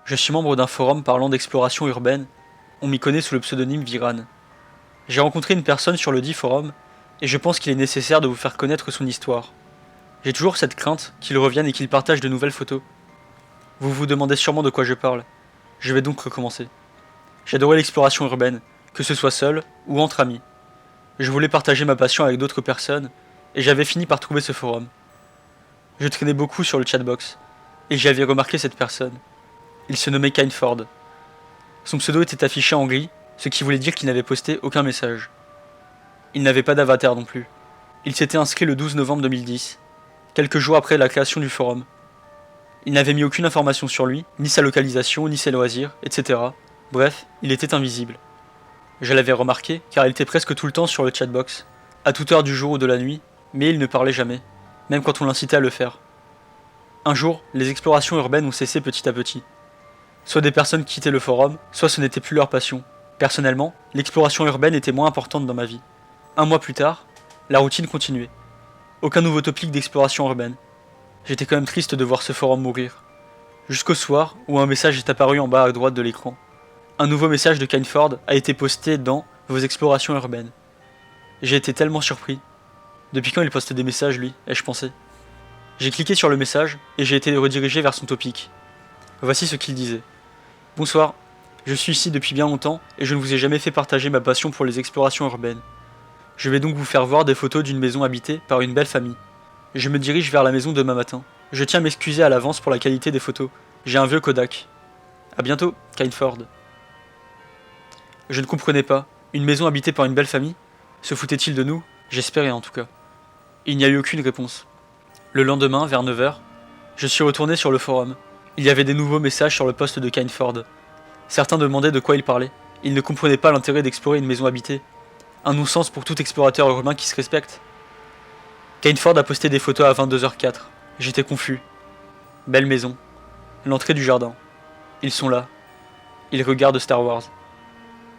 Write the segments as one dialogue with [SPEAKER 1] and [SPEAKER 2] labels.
[SPEAKER 1] Je suis membre d'un forum parlant d'exploration urbaine. On m'y connaît sous le pseudonyme Viran. J'ai rencontré une personne sur le dit forum, et je pense qu'il est nécessaire de vous faire connaître son histoire. J'ai toujours cette crainte qu'il revienne et qu'il partage de nouvelles photos. Vous vous demandez sûrement de quoi je parle. Je vais donc recommencer. J'adorais l'exploration urbaine, que ce soit seul ou entre amis. Je voulais partager ma passion avec d'autres personnes, et j'avais fini par trouver ce forum. Je traînais beaucoup sur le chatbox, et j'y avais remarqué cette personne. Il se nommait Kindford. Son pseudo était affiché en gris, ce qui voulait dire qu'il n'avait posté aucun message. Il n'avait pas d'avatar non plus. Il s'était inscrit le 12 novembre 2010, quelques jours après la création du forum. Il n'avait mis aucune information sur lui, ni sa localisation, ni ses loisirs, etc. Bref, il était invisible. Je l'avais remarqué, car il était presque tout le temps sur le chatbox, à toute heure du jour ou de la nuit, mais il ne parlait jamais, même quand on l'incitait à le faire. Un jour, les explorations urbaines ont cessé petit à petit. Soit des personnes quittaient le forum, soit ce n'était plus leur passion. Personnellement, l'exploration urbaine était moins importante dans ma vie. Un mois plus tard, la routine continuait. Aucun nouveau topic d'exploration urbaine. J'étais quand même triste de voir ce forum mourir. Jusqu'au soir, où un message est apparu en bas à droite de l'écran. Un nouveau message de Kindford a été posté dans vos explorations urbaines. J'ai été tellement surpris. Depuis quand il poste des messages, lui, ai-je pensé. J'ai cliqué sur le message et j'ai été redirigé vers son topic. Voici ce qu'il disait. Bonsoir, je suis ici depuis bien longtemps et je ne vous ai jamais fait partager ma passion pour les explorations urbaines. Je vais donc vous faire voir des photos d'une maison habitée par une belle famille. Je me dirige vers la maison demain matin. Je tiens à m'excuser à l'avance pour la qualité des photos. J'ai un vieux Kodak. A bientôt, Kindford. Je ne comprenais pas. Une maison habitée par une belle famille? Se foutait-il de nous? J'espérais en tout cas. Il n'y a eu aucune réponse. Le lendemain, vers 9h, je suis retourné sur le forum. Il y avait des nouveaux messages sur le poste de Kindford. Certains demandaient de quoi il parlait. Ils ne comprenaient pas l'intérêt d'explorer une maison habitée. Un non-sens pour tout explorateur urbain qui se respecte. Kindford a posté des photos à 22h04. J'étais confus. Belle maison. L'entrée du jardin. Ils sont là. Ils regardent Star Wars.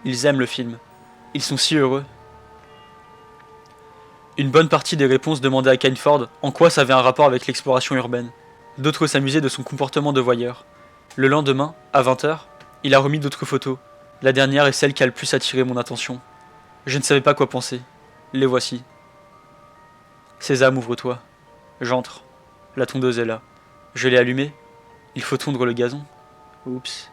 [SPEAKER 1] Ils aiment le film. Ils sont si heureux. Une bonne partie des réponses demandaient à Kindford en quoi ça avait un rapport avec l'exploration urbaine. D'autres s'amusaient de son comportement de voyeur. Le lendemain, à 20h, il a remis d'autres photos. La dernière est celle qui a le plus attiré mon attention. Je ne savais pas quoi penser. Les voici. Sésame, ouvre-toi. J'entre. La tondeuse est là. Je l'ai allumée. Il faut tondre le gazon. Oups.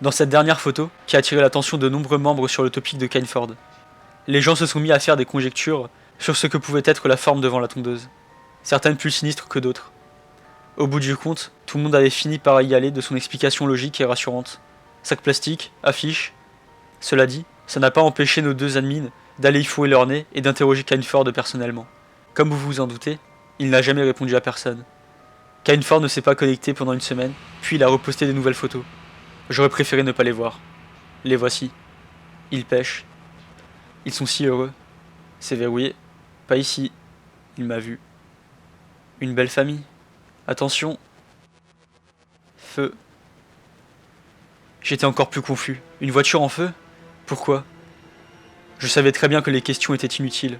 [SPEAKER 1] Dans cette dernière photo, qui a attiré l'attention de nombreux membres sur le topic de Kindford, les gens se sont mis à faire des conjectures sur ce que pouvait être la forme devant la tondeuse. Certaines plus sinistres que d'autres. Au bout du compte, tout le monde avait fini par y aller de son explication logique et rassurante. Sac plastique, affiche. Cela dit, ça n'a pas empêché nos deux admins d'aller y fouer leur nez et d'interroger Kindford personnellement. Comme vous vous en doutez, il n'a jamais répondu à personne. Kindford ne s'est pas connecté pendant une semaine, puis il a reposté des nouvelles photos. J'aurais préféré ne pas les voir. Les voici. Ils pêchent. Ils sont si heureux. C'est verrouillé. Pas ici. Il m'a vu. Une belle famille. Attention. Feu. J'étais encore plus confus. Une voiture en feu? Pourquoi? Je savais très bien que les questions étaient inutiles.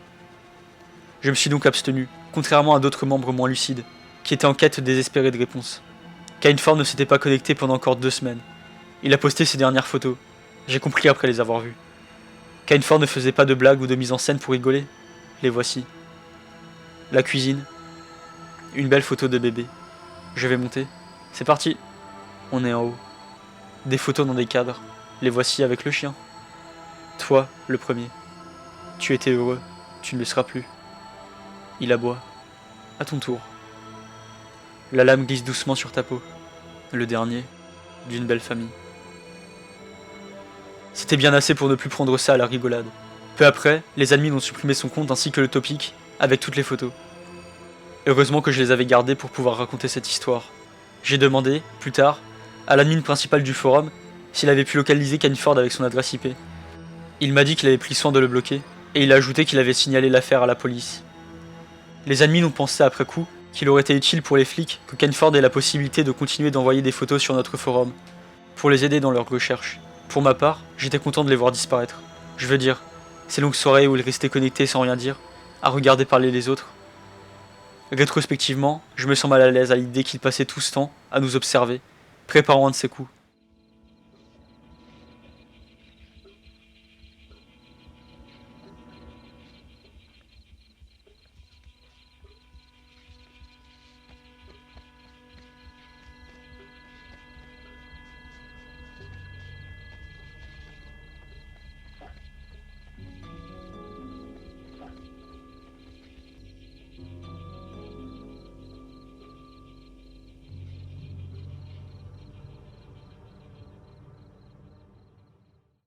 [SPEAKER 1] Je me suis donc abstenu, contrairement à d'autres membres moins lucides, qui étaient en quête désespérée de réponses. Kindford ne s'était pas connecté pendant encore 2 semaines. Il a posté ses dernières photos. J'ai compris après les avoir vues. Kindford ne faisait pas de blagues ou de mise en scène pour rigoler. Les voici. La cuisine. Une belle photo de bébé. Je vais monter. C'est parti. On est en haut. Des photos dans des cadres. Les voici avec le chien. Toi, le premier. Tu étais heureux. Tu ne le seras plus. Il aboie. À ton tour. La lame glisse doucement sur ta peau. Le dernier. D'une belle famille. C'était bien assez pour ne plus prendre ça à la rigolade. Peu après, les admins ont supprimé son compte ainsi que le topic, avec toutes les photos. Heureusement que je les avais gardées pour pouvoir raconter cette histoire. J'ai demandé, plus tard, à l'admin principal du forum, s'il avait pu localiser Kindford avec son adresse IP. Il m'a dit qu'il avait pris soin de le bloquer, et il a ajouté qu'il avait signalé l'affaire à la police. Les admins ont pensé après coup qu'il aurait été utile pour les flics que Kindford ait la possibilité de continuer d'envoyer des photos sur notre forum, pour les aider dans leurs recherches. Pour ma part, j'étais content de les voir disparaître. Je veux dire, ces longues soirées où ils restaient connectés sans rien dire, à regarder parler les autres. Rétrospectivement, je me sens mal à l'aise à l'idée qu'il passait tout ce temps à nous observer, préparant un de ses coups.